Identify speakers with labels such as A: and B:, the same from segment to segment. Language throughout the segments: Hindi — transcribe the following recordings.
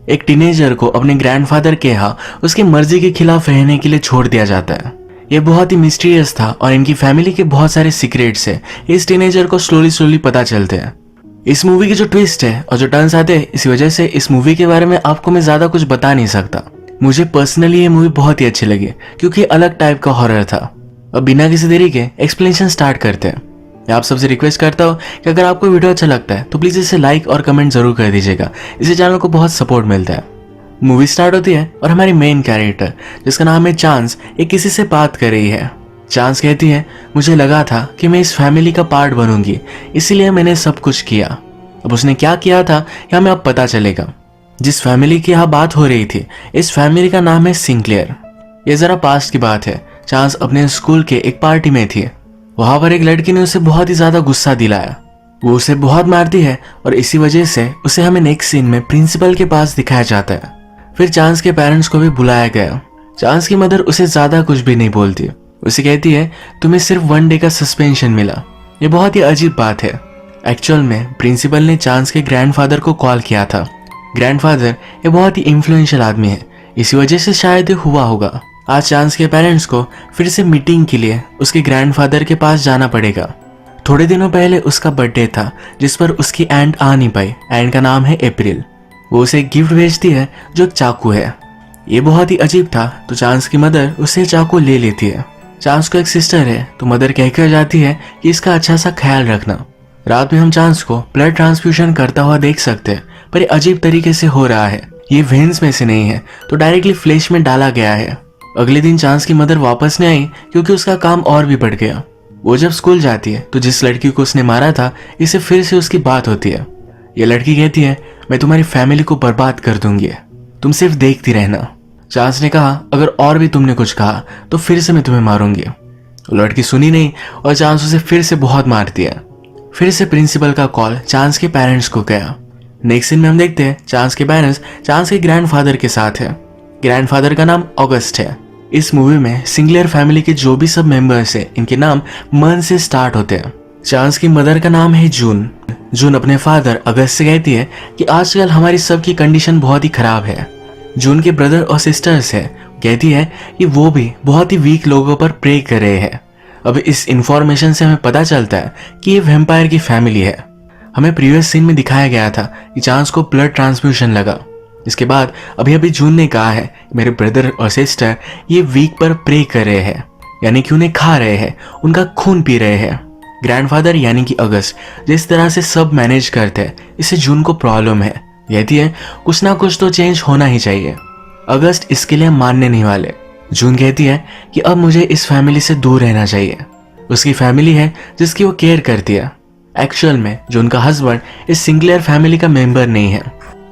A: एक टीनेजर को अपने ग्रैंडफादर के यहाँ उसकी मर्जी के खिलाफ रहने के लिए छोड़ दिया जाता है। ये बहुत ही मिस्टीरियस था और इनकी फैमिली के बहुत सारे सीक्रेट्स है इस टीनेजर को स्लोली पता चलते हैं। इस मूवी की जो ट्विस्ट है और जो टर्न्स आते हैं, इसी वजह से इस मूवी के बारे में आपको मैं ज्यादा कुछ बता नहीं सकता। मुझे पर्सनली ये मूवी बहुत ही अच्छी लगी क्योंकि अलग टाइप का हॉरर था। अब बिना किसी देरी के एक्सप्लेनेशन स्टार्ट करते हैं। मैं आप सबसे रिक्वेस्ट करता हूँ कि अगर आपको वीडियो अच्छा लगता है तो प्लीज इसे लाइक और कमेंट जरूर कर दीजिएगा, इससे चैनल को बहुत सपोर्ट मिलता है। मूवी स्टार्ट होती है और हमारी मेन कैरेक्टर जिसका नाम है चांस, एक किसी से बात कर रही है। चांस कहती है, मुझे लगा था कि मैं इस फैमिली का पार्ट बनूंगी, इसीलिए मैंने सब कुछ किया। अब उसने क्या किया था यह हमें अब पता चलेगा। जिस फैमिली की यहाँ बात हो रही थी, इस फैमिली का नाम है सिंक्लेयर। ये जरा पास्ट की बात है। चांस अपने स्कूल के एक पार्टी में थी। वहां पर एक लड़की ने उसे बहुत ही ज्यादा गुस्सा दिलाया। वो उसे बहुत मारती है और इसी वजह से उसे हमें नेक्स्ट सीन में प्रिंसिपल के पास दिखाया जाता है। फिर चांस के पेरेंट्स को भी बुलाया गया। चांस की मदर उसे ज्यादा कुछ भी नहीं बोलती। उसे कहती है, तुम्हें सिर्फ 1 डे का सस्पेंशन मिला। ये बहुत ही अजीब बात है। एक्चुअल में प्रिंसिपल ने चांस के ग्रैंडफादर को कॉल किया था। ग्रैंडफादर ये बहुत ही इन्फ्लुएंशियल आदमी है, इसी वजह से शायद ये हुआ होगा। आज चांस के पेरेंट्स को फिर से मीटिंग के लिए उसके ग्रैंडफादर के पास जाना पड़ेगा। थोड़े दिनों पहले उसका बर्थडे था जिस पर उसकी एंट आ नहीं पाई। एंट का नाम है अप्रैल। वो उसे एक गिफ्ट भेजती है जो एक चाकू है। ये बहुत ही अजीब था तो चांस की मदर उसे चाकू ले लेती है। चांस को एक सिस्टर है तो मदर कहकर जाती है कि इसका अच्छा सा ख्याल रखना। रात में हम चांस को ब्लड ट्रांसफ्यूजन करता हुआ देख सकते हैं, पर ये अजीब तरीके से हो रहा है। ये वेन्स में से नहीं है तो डायरेक्टली फ्लैश में डाला गया है। अगले दिन चांस की मदर वापस नहीं आई क्योंकि उसका काम और भी बढ़ गया। वो जब स्कूल जाती है तो जिस लड़की को उसने मारा था इससे फिर से उसकी बात होती है। ये लड़की कहती है, मैं तुम्हारी फैमिली को बर्बाद कर दूंगी, तुम सिर्फ देखती रहना। चांस ने कहा, अगर और भी तुमने कुछ कहा तो फिर से मैं तुम्हें मारूंगी। लड़की सुनी नहीं और चांस उसे फिर से बहुत मारती है। फिर से प्रिंसिपल का कॉल चांस के पेरेंट्स को गया। नेक्स्ट सीन में हम देखते हैं चांस के पेरेंट्स चांस के ग्रैंडफादर के साथ है। ग्रैंडफादर का नाम ऑगस्ट है। इस मूवी में सिंगलर फैमिली के जो भी सब मेंबर्स हैं इनके नाम मन से स्टार्ट होते हैं। चांस की मदर का नाम है जून। जून अपने फादर अगस्त से कहती है कि आजकल हमारी सबकी कंडीशन बहुत ही खराब है। जून के ब्रदर और सिस्टर्स है, कहती है कि वो भी बहुत ही वीक लोगों पर प्रे कर रहे हैं। अब इस इंफॉर्मेशन से हमें पता चलता है कि ये वैम्पायर की फैमिली है। हमें प्रीवियस सीन में दिखाया गया था कि चांस को ब्लड ट्रांसफ्यूजन लगा। इसके बाद अभी जून ने कहा है मेरे ब्रदर और सिस्टर ये वीक पर प्रे कर रहे हैं, यानी कि उन्हें खा रहे हैं, उनका खून पी रहे हैं। ग्रैंडफादर यानी कि अगस्त जिस तरह से सब मैनेज करते हैं, इससे जून को प्रॉब्लम है। कहती है कुछ ना कुछ तो चेंज होना ही चाहिए। अगस्त इसके लिए मानने नहीं वाले। जून कहती है कि अब मुझे इस फैमिली से दूर रहना चाहिए। उसकी फैमिली है जिसकी वो केयर करती है। एक्चुअल में जून का हस्बैंड इस सिंगलर फैमिली का मेंबर नहीं है।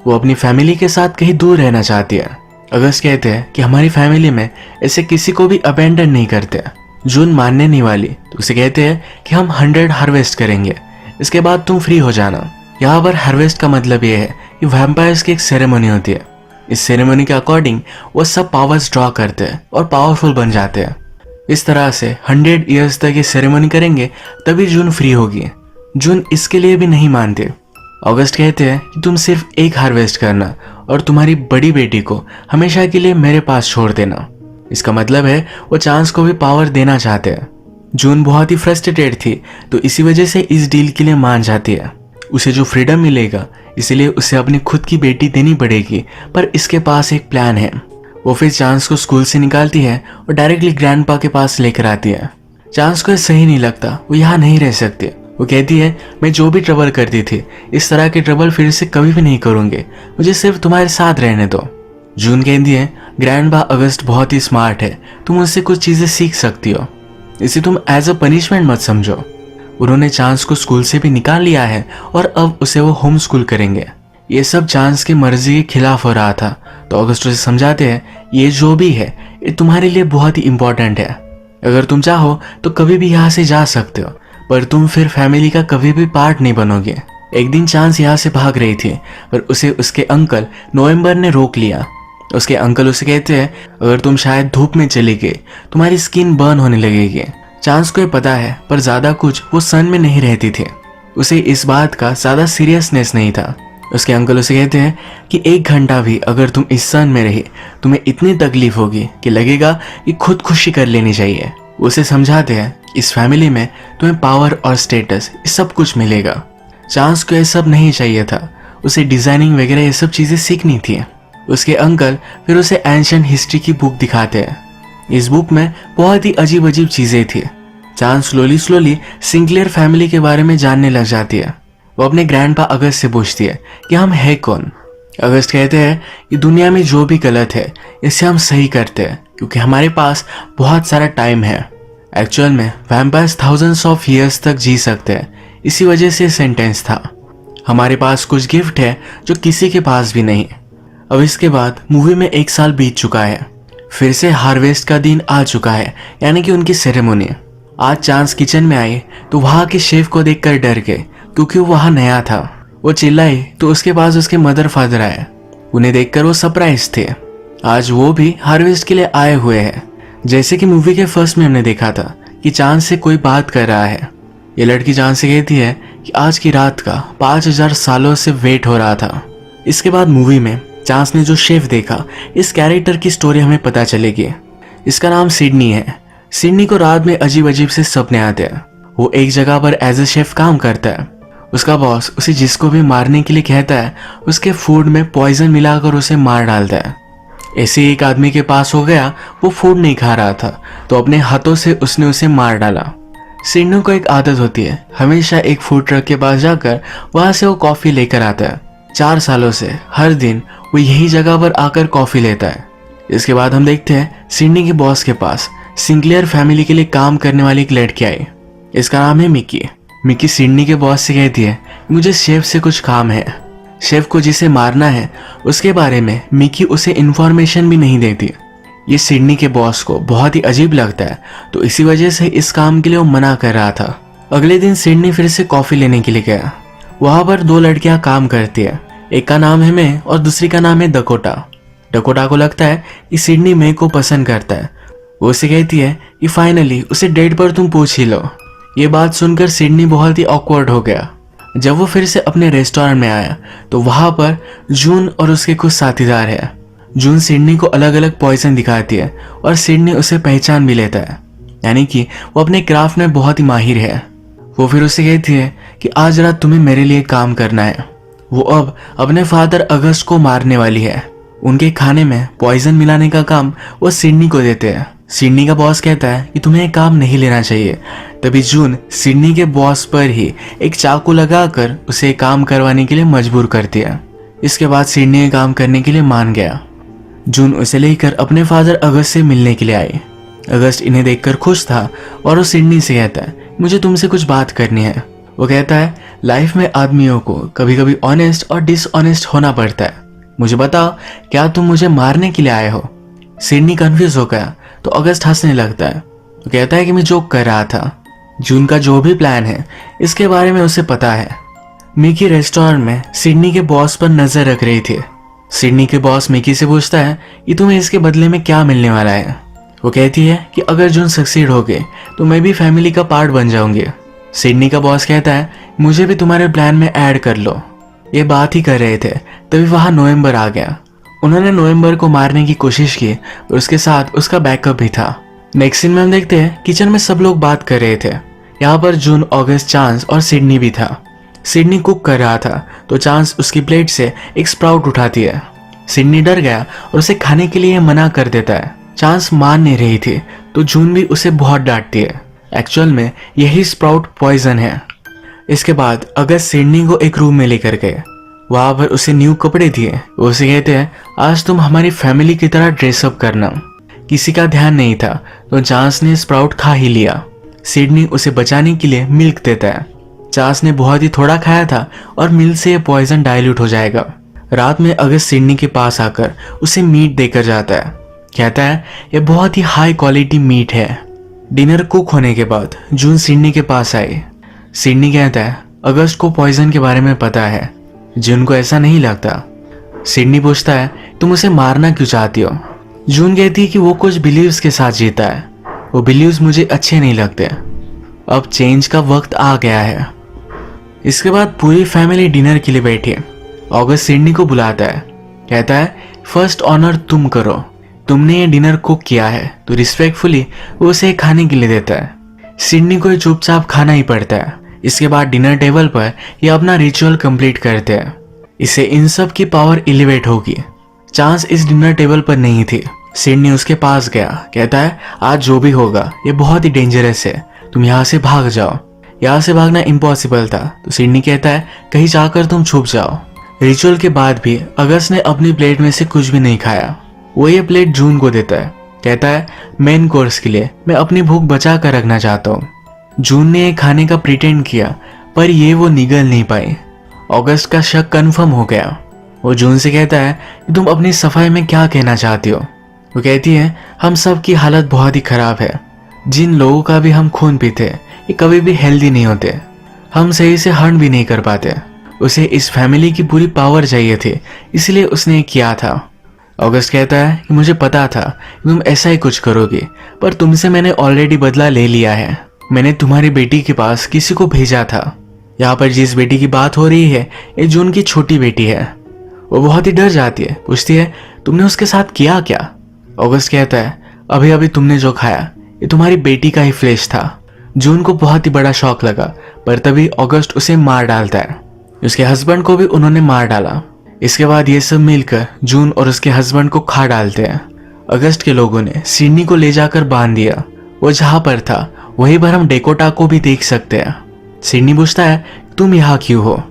A: वो अपनी फैमिली के साथ कहीं दूर रहना चाहती है। अगस्त कहते हैं कि हमारी फैमिली में ऐसे किसी को भी अबेंडन नहीं करते। जून मानने नहीं वाली तो उसे कहते हैं कि हम 100 हार्वेस्ट करेंगे, इसके बाद तुम फ्री हो जाना। यहाँ पर हार्वेस्ट का मतलब ये है कि वैम्पायर्स की एक सेरेमनी होती है। इस सेरेमनी के अकॉर्डिंग वो सब पावर्स ड्रॉ करते हैं और पावरफुल बन जाते हैं। इस तरह से 100 ईयर्स तक ये सेरेमनी करेंगे तभी जून फ्री होगी। जून इसके लिए भी नहीं मानते। अगस्त कहते हैं कि तुम सिर्फ एक हार्वेस्ट करना और तुम्हारी बड़ी बेटी को हमेशा के लिए मेरे पास छोड़ देना। इसका मतलब है वो चांस को भी पावर देना चाहते हैं। जून बहुत ही फ्रस्ट्रेटेड थी तो इसी वजह से इस डील के लिए मान जाती है। उसे जो फ्रीडम मिलेगा इसीलिए उसे अपनी खुद की बेटी देनी पड़ेगी, पर इसके पास एक प्लान है। वो फिर चांस को स्कूल से निकालती है और डायरेक्टली ग्रैंडपा के पास लेकर आती है। चांस को सही नहीं लगता, वो यहाँ नहीं रह सकती। वो कहती है मैं जो भी ट्रबल करती थी इस तरह के ट्रबल फिर से कभी भी नहीं करूंगी, मुझे सिर्फ तुम्हारे साथ रहने दो। जून कहती है ग्रैंडपा अगस्त बहुत ही स्मार्ट है, तुम उससे कुछ चीजें सीख सकती हो, इसे तुम एज अ पनिशमेंट मत समझो। उन्होंने चांस को स्कूल से भी निकाल लिया है और अब उसे वो होम स्कूल करेंगे। ये सब चांस की मर्जी के खिलाफ हो रहा था तो अगस्त उसे समझाते हैं ये जो भी है ये तुम्हारे लिए बहुत ही इंपॉर्टेंट है। अगर तुम चाहो तो कभी भी यहाँ से जा सकते हो, पर तुम फिर फैमिली का कभी भी पार्ट नहीं बनोगे। एक दिन चांस यहाँ से भाग रही थी पर उसे उसके अंकल नवंबर ने रोक लिया। उसके अंकल उसे कहते हैं अगर तुम शायद धूप में चली गई तुम्हारी स्किन बर्न होने लगेगी। चांस को ये पता है पर ज्यादा कुछ वो सन में नहीं रहती थी। उसे इस बात का ज्यादा सीरियसनेस नहीं था। उसके अंकल उसे कहते हैं कि 1 घंटा भी अगर तुम इस सन में रही तुम्हें इतनी तकलीफ होगी कि लगेगा कि खुदकुशी कर लेनी चाहिए। उसे समझाते हैं इस फैमिली में तुम्हें पावर और स्टेटस ये सब कुछ मिलेगा। चांस को ये सब नहीं चाहिए था, उसे डिजाइनिंग वगैरह ये सब चीजें सीखनी थी। उसके अंकल फिर उसे एंशिएंट हिस्ट्री की बुक दिखाते हैं। इस बुक में बहुत ही अजीब अजीब चीजें थी। चांस स्लोली सिंक्लेयर फैमिली के बारे में जानने लग जाती है। वो अपने ग्रैंडपा अगस्त से पूछती है कि हम है कौन। अगस्त कहते हैं कि दुनिया में जो भी गलत है इसे हम सही करते हैं क्योंकि हमारे पास बहुत सारा टाइम है। एक्चुअल में वैम्पायर्स थाउजेंड्स ऑफ ईयर्स तक जी सकते हैं, इसी वजह से सेंटेंस था। हमारे पास कुछ गिफ्ट है जो किसी के पास भी नहीं। अब इसके बाद मूवी में 1 साल बीत चुका है। फिर से हार्वेस्ट का दिन आ चुका है, यानी कि उनकी सेरेमनी। आज चांस किचन में आए तो वहां के शेफ को देखकर डर गए क्योंकि वो वहां नया था। वो चिल्लाए तो उसके पास उसके मदर फादर आए। उन्हें देखकर वो सरप्राइज थे। आज वो भी हार्वेस्ट के लिए आए हुए हैं। जैसे कि मूवी के फर्स्ट में हमने देखा था कि चांस से कोई बात कर रहा है। ये लड़की चांस से कहती है कि आज की रात का 5000 सालों से वेट हो रहा था। इसके बाद मूवी में चांस ने जो शेफ देखा, इस कैरेक्टर की स्टोरी हमें पता चलेगी। इसका नाम सिडनी है। सिडनी को रात में अजीब अजीब से सपने आते हैं। वो एक जगह पर एज ए शेफ काम करता है। उसका बॉस उसे जिसको भी मारने के लिए कहता है उसके फूड में पॉइजन मिलाकर उसे मार डालता है। ऐसे एक आदमी के पास हो गया, वो फूड नहीं खा रहा था तो अपने हाथों से उसने उसे मार डाला। सिडनी को एक आदत होती है, हमेशा एक फूड ट्रक के पास जाकर वहां से वो कॉफी लेकर आता है। 4 सालों से हर दिन वो यही जगह पर आकर कॉफी लेता है। इसके बाद हम देखते हैं सिडनी के बॉस के पास सिंक्लेयर फैमिली के लिए काम करने वाली एक लड़की आई। इसका नाम है मिकी। मिकी सिडनी के बॉस से कहती है मुझे शेफ से कुछ काम है। शेफ को जिसे मारना है उसके बारे में मिकी उसे इन्फॉर्मेशन भी नहीं देती। ये सिडनी के बॉस को बहुत ही अजीब लगता है तो इसी वजह से इस काम के लिए वो मना कर रहा था। अगले दिन सिडनी फिर से कॉफी लेने के लिए गया। वहां पर 2 लड़कियां काम करती है। एक का नाम है मे और दूसरी का नाम है डकोटा। डकोटा को लगता है कि सिडनी मे को पसंद करता है। वो उसे कहती है कि फाइनली उसे डेट पर तुम पूछ ही लो। ये बात सुनकर सिडनी बहुत ही ऑकवर्ड हो गया। जब वो फिर से अपने रेस्टोरेंट में आया तो वहां पर जून और उसके कुछ साथीदार है। जून सिडनी को अलग अलग पॉइजन दिखाती है और सिडनी उसे पहचान भी लेता है, यानी कि वो अपने क्राफ्ट में बहुत ही माहिर है। वो फिर उसे कहती है कि आज रात तुम्हें मेरे लिए काम करना है। वो अब अपने फादर अगस्त को मारने वाली है। उनके खाने में पॉइजन मिलाने का काम वो सिडनी को देते हैं। सिडनी का बॉस कहता है कि तुम्हें एक काम नहीं लेना चाहिए। तभी जून सिडनी के बॉस पर ही एक चाकू लगाकर उसे काम करवाने के लिए मजबूर करती है। इसके बाद सिडनी काम करने के लिए मान गया। जून उसे लेकर अपने फादर अगस्त से मिलने के लिए आई। अगस्त इन्हें देखकर खुश था और वो सिडनी से कहता है मुझे तुमसे कुछ बात करनी है। वो कहता है लाइफ में आदमियों को कभी कभी ऑनेस्ट और डिसऑनेस्ट होना पड़ता है। मुझे बताओ क्या तुम मुझे मारने के लिए आए हो। सिडनी कंफ्यूज हो गया तो अगस्त हंसने लगता है। वो कहता है कि मैं जोक कर रहा था। जून का जो भी प्लान है इसके बारे में उसे पता है। मिकी रेस्टोरेंट में सिडनी के बॉस पर नजर रख रही थी। सिडनी के बॉस मिकी से पूछता है कि तुम्हें इसके बदले में क्या मिलने वाला है। वो कहती है कि अगर जून सक्सीड हो गए तो मैं भी फैमिली का पार्ट बन जाऊंगी। सिडनी का बॉस कहता है मुझे भी तुम्हारे प्लान में ऐड कर लो। ये बात ही कर रहे थे तभी वहां नवंबर आ गया। उन्होंने नवंबर को मारने की कोशिश की और उसके साथ उसका बैकअप भी था। नेक्स्ट सीन में हम देखते हैं किचन में सब लोग बात कर रहे थे। यहाँ पर जून, अगस्त, चांस और सिडनी भी था। सिडनी कुक कर रहा था तो चांस उसकी प्लेट से एक स्प्राउट उठाती है। सिडनी डर गया और उसे खाने के लिए मना कर देता है। चांस मान नहीं रही थी तो जून भी उसे बहुत डांटती है। एक्चुअल में यही स्प्राउट पॉइजन है। इसके बाद अगस्त सिडनी को एक रूम में लेकर गए। वहां पर उसे न्यू कपड़े दिए। उसे कहते हैं आज तुम हमारी फैमिली की तरह ड्रेसअप करना। किसी का ध्यान नहीं था तो चांस ने स्प्राउट खा ही लिया। सिडनी उसे बचाने के लिए मिल्क देता है। चांस ने बहुत ही थोड़ा खाया था और मिल्क से यह पॉइजन डाइल्यूट हो जाएगा। रात में अगस्त सिडनी के पास आकर उसे मीट देकर जाता है। कहता है यह बहुत ही हाई क्वालिटी मीट है। डिनर कुक होने के बाद जून सिडनी के पास आई। सिडनी कहता है अगस्त को पॉइजन के बारे में पता है। जून को ऐसा नहीं लगता। सिडनी पूछता है तुम उसे मारना क्यों चाहती हो। जून कहती है कि वो कुछ बिलीव्स के साथ जीता है। वो बिलीव्स मुझे अच्छे नहीं लगते। अब चेंज का वक्त आ गया है। इसके बाद पूरी फैमिली डिनर के लिए बैठी। ऑगस्ट सिडनी को बुलाता है, कहता है फर्स्ट ऑनर तुम करो, तुमने ये डिनर कुक किया है, तो रिस्पेक्टफुली वो उसे खाने के लिए देता है। सिडनी को चुपचाप खाना ही पड़ता है। इसके बाद डिनर टेबल पर ये अपना रिचुअल कंप्लीट करते हैं। इससे इन सब की पावर एलिवेट होगी। चांस इस डिनर टेबल पर नहीं थी। सिडनी उसके पास गया, कहता है आज जो भी होगा ये बहुत ही डेंजरस है, तुम यहाँ से भाग जाओ। यहाँ से भागना इम्पॉसिबल था, तो सिडनी कहता है कहीं जाकर तुम छुप जाओ। रिचुअल के बाद भी अगस्त ने अपनी प्लेट में से कुछ भी नहीं खाया। वो ये प्लेट जून को देता है, कहता है मेन कोर्स के लिए मैं अपनी भूख बचा कर रखना चाहता हूँ। जून ने ये खाने का प्रिटेंड किया, पर ये वो निगल नहीं पाई। अगस्त का शक कन्फर्म हो गया। वो जून से कहता है कि तुम अपनी सफाई में क्या कहना चाहती हो। वो कहती है हम सब की हालत बहुत ही खराब है। जिन लोगों का भी हम खून पीते ये कभी भी हेल्दी नहीं होते। हम सही से हर्न भी नहीं कर पाते। उसे इस फैमिली की पूरी पावर चाहिए थी, इसलिए उसने किया था। अगस्त कहता है कि मुझे पता था कि तुम ऐसा ही कुछ करोगे, पर तुमसे मैंने ऑलरेडी बदला ले लिया है। मैंने तुम्हारी बेटी के पास किसी को भेजा था। यहाँ पर जिस बेटी की बात हो रही है ये जून की छोटी बेटी है। वो बहुत ही डर जाती है, पूछती है तुमने उसके साथ किया क्या। अगस्त कहता है अभी अभी तुमने जो खाया ये तुम्हारी बेटी का ही फ्लेश था। जून को बहुत ही बड़ा शॉक लगा, पर तभी अगस्त उसे मार डालता है। उसके हस्बैंड को भी उन्होंने मार डाला। इसके बाद ये सब मिलकर जून और उसके हस्बैंड को खा डालते हैं। अगस्त के लोगों ने सिडनी को ले जाकर बांध दिया। वो जहां पर था वहीं पर हम डेकोटा को भी देख सकते हैं। सिडनी पूछता है तुम यहाँ क्यों हो।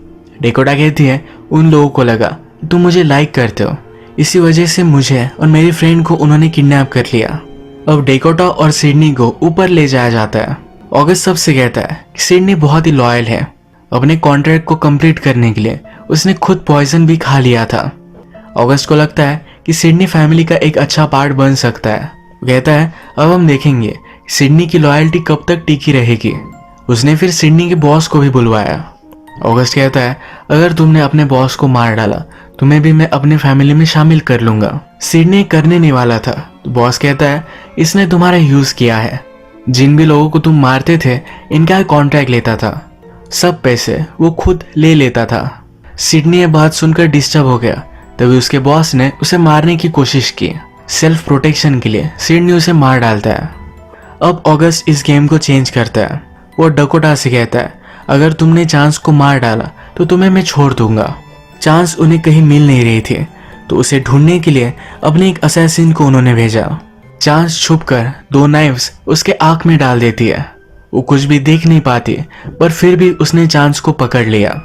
A: डेकोटा कहती है उन लोगों को लगा कि तुम मुझे लाइक करते हो, इसी वजह से मुझे और मेरी फ्रेंड को उन्होंने किडनैप कर लिया। अब डेकोटा और सिडनी को ऊपर ले जाया जाता है। अगस्त सबसे कहता है कि सिडनी बहुत ही लॉयल है। अपने कॉन्ट्रैक्ट को कंप्लीट करने के लिए उसने खुद पॉइजन भी खा लिया था। अगस्त को लगता है कि सिडनी फैमिली का एक अच्छा पार्ट बन सकता है। वो कहता है अब हम देखेंगे सिडनी की लॉयल्टी कब तक टिकी रहेगी। उसने फिर सिडनी के बॉस को भी बुलवाया। अगस्त कहता है अगर तुमने अपने बॉस को मार डाला तुम्हें भी मैं अपने फैमिली में शामिल कर लूंगा। सिडनी करने नहीं वाला था, तो बॉस कहता है इसने तुम्हारा यूज किया है। जिन भी लोगों को तुम मारते थे इनका कॉन्ट्रैक्ट लेता था, सब पैसे वो खुद ले लेता था। सिडनी ये बात सुनकर डिस्टर्ब हो गया। तभी उसके बॉस ने उसे मारने की कोशिश की। सेल्फ प्रोटेक्शन के लिए सिडनी उसे मार डालता है। अब अगस्त इस गेम को चेंज करता है। वो डकोटा से कहता है अगर तुमने चांस को मार डाला तो तुम्हें मैं छोड़ दूंगा। चांस उन्हें कहीं मिल नहीं रही थी, तो उसे ढूंढने के लिए अपने एक असैसिन को उन्होंने भेजा। चांस छुपकर 2 नाइफ्स उसके आंख में डाल देती है। वो कुछ भी देख नहीं पाती, पर फिर भी उसने चांस को पकड़ लिया।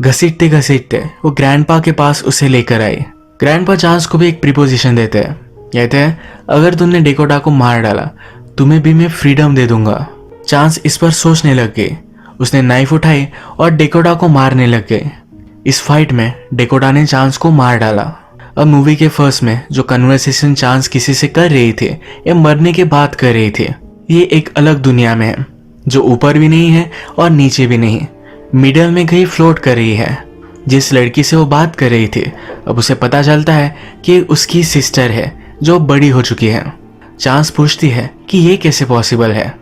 A: घसीटते घसीटते वो ग्रैंडपा के पास उसे लेकर आई। ग्रैंडपा चांस को भी एक प्रीपोजिशन देते हैं। कहते हैं अगर तुमने डेकोटा को मार डाला तुम्हें भी मैं फ्रीडम दे दूंगा। चांस इस पर सोचने लग गई। उसने नाइफ उठाई और डेकोटा को मारने लग गई। इस फाइट में डेकोटा ने चांस को मार डाला। अब मूवी के फर्स्ट में जो कन्वर्सेशन चांस किसी से कर रही थी ये मरने के बाद कर रही थी। ये एक अलग दुनिया में है जो ऊपर भी नहीं है और नीचे भी नहीं, मिडल में कहीं फ्लोट कर रही है। जिस लड़की से वो बात कर रही थी अब उसे पता चलता है कि उसकी सिस्टर है जो बड़ी हो चुकी है। चांस पूछती है कि ये कैसे पॉसिबल है।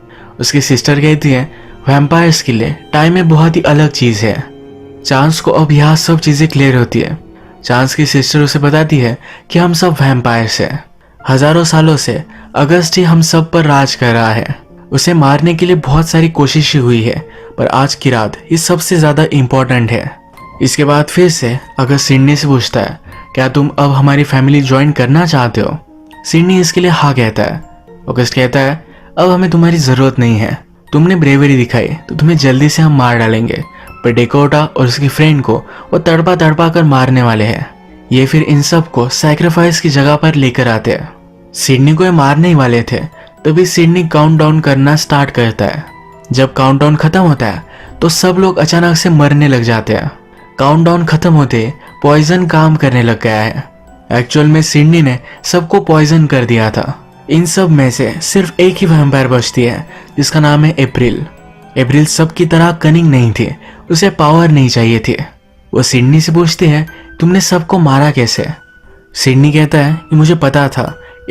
A: उसकी सिस्टर कहती है वैम्पायर्स के लिए टाइम में बहुत ही अलग चीज है। चांस को अब यहाँ सब चीजें क्लियर होती है। चांस की सिस्टर उसे बताती है कि हम सब वैम्पायर्स हैं। हजारों सालों से अगस्त ही हम सब पर राज कर रहा है। उसे मारने के लिए बहुत सारी कोशिशें हुई है, पर आज की रात ये सबसे ज्यादा इम्पोर्टेंट है। इसके बाद फिर से अगस्त सिडनी से पूछता है क्या तुम अब हमारी फैमिली ज्वाइन करना चाहते हो। सिडनी इसके लिए हाँ कहता है। अगस्त कहता है अब हमें तुम्हारी जरूरत नहीं है। तुमने ब्रेवरी दिखाई तो तुम्हें जल्दी से हम मार डालेंगे, पर डेकोटा और उसकी फ्रेंड को वो तड़पा तड़पा कर मारने वाले हैं। ये फिर इन सब को सैक्रिफाइस की जगह पर लेकर आते हैं। सिडनी को ये मारने ही वाले थे, तभी सिडनी काउंटडाउन करना स्टार्ट करता है। जब काउंटडाउन खत्म होता है तो सब लोग अचानक से मरने लग जाते हैं। काउंटडाउन खत्म होते पॉइजन काम करने लग गया है। एक्चुअल में सिडनी ने सबको पॉइजन कर दिया था। इन सब में से सिर्फ एक ही वैम्पायर बचती है जिसका नाम है अप्रैल। अप्रैल सबकी तरह कनिंग नहीं थी, उसे पावर नहीं चाहिए थी। वो सिडनी से पूछती है तुमने सबको मारा कैसे। सिडनी कहता है कि मुझे पता था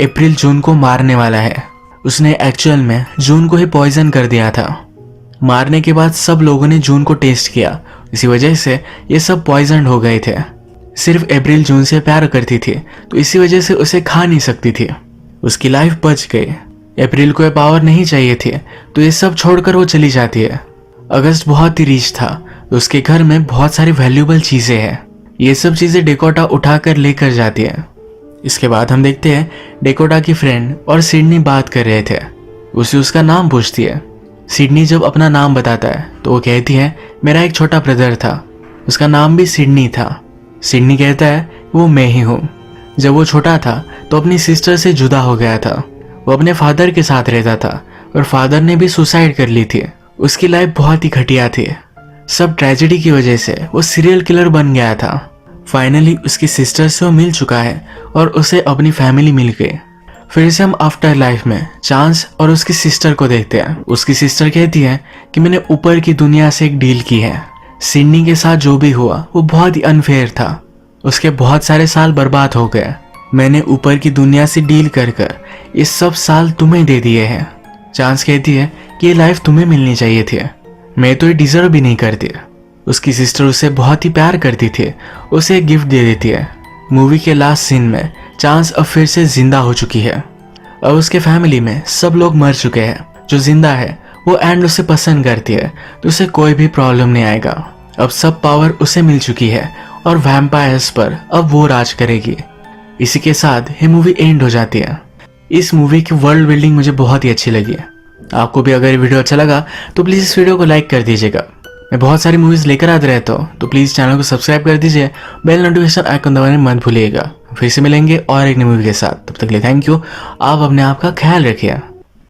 A: अप्रैल जून को मारने वाला है। उसने एक्चुअल में जून को ही पॉइजन कर दिया था। मारने के बाद सब लोगों ने जून को टेस्ट किया, इसी वजह से ये सब पॉइजन हो गए थे। सिर्फ अप्रैल जून से प्यार करती थी, तो इसी वजह से उसे खा नहीं सकती थी। उसकी लाइफ बच गई। अप्रैल को ये पावर नहीं चाहिए थी, तो ये सब छोड़कर वो चली जाती है। अगस्त बहुत ही रिच था, तो उसके घर में बहुत सारी वैल्यूएबल चीजें हैं। ये सब चीजें डेकोटा उठाकर लेकर जाती है। इसके बाद हम देखते हैं डेकोटा की फ्रेंड और सिडनी बात कर रहे थे। उसे उसका नाम पूछती है। सिडनी जब अपना नाम बताता है तो वो कहती है मेरा एक छोटा ब्रदर था, उसका नाम भी सिडनी था। सिडनी कहता है वो मैं ही हूँ। जब वो छोटा था तो अपनी सिस्टर से जुदा हो गया था। वो अपने फादर के साथ रहता था और फादर ने भी सुसाइड कर ली थी। उसकी लाइफ बहुत ही घटिया थी। सब ट्रेजेडी की वजह से वो सीरियल किलर बन गया था। फाइनली उसकी सिस्टर से वो मिल चुका है और उसे अपनी फैमिली मिल गई। फिर से हम आफ्टर लाइफ में चांस और उसकी सिस्टर को देखते हैं। उसकी सिस्टर कहती है कि मैंने ऊपर की दुनिया से एक डील की है। सिडनी के साथ जो भी हुआ वो बहुत ही अनफेयर था। उसके बहुत सारे साल बर्बाद हो गए। मैंने ऊपर की दुनिया से डील कर कर ये सब साल तुम्हें दे दिए हैं। चांस कहती है कि ये लाइफ तुम्हें मिलनी चाहिए थी, मैं तो ये डिजर्व भी नहीं करती। उसकी सिस्टर उसे बहुत ही प्यार करती थी, उसे एक गिफ्ट दे देती है। मूवी के लास्ट सीन में चांस अब फिर से जिंदा हो चुकी है। अब उसके फैमिली में सब लोग मर चुके हैं। जो जिंदा है वो एंड उसे पसंद करती है, तो उसे कोई भी प्रॉब्लम नहीं आएगा। अब सब पावर उसे मिल चुकी है और वैम्पायर्स पर अब वो राज करेगी। इसी के साथ ये मूवी एंड हो जाती है। इस मूवी की वर्ल्ड बिल्डिंग मुझे बहुत ही अच्छी लगी है। आपको भी अगर ये वीडियो अच्छा लगा तो प्लीज़ इस वीडियो को लाइक कर दीजिएगा। मैं बहुत सारी मूवीज़ लेकर आते रहता हूँ, तो प्लीज़ चैनल को सब्सक्राइब कर दीजिए। बेल नोटिफिकेशन आइकन दबाने मत भूलिएगा। फिर से मिलेंगे और एक नई मूवी के साथ। तब तक के लिए थैंक यू। आप अपने आप का ख्याल रखिए।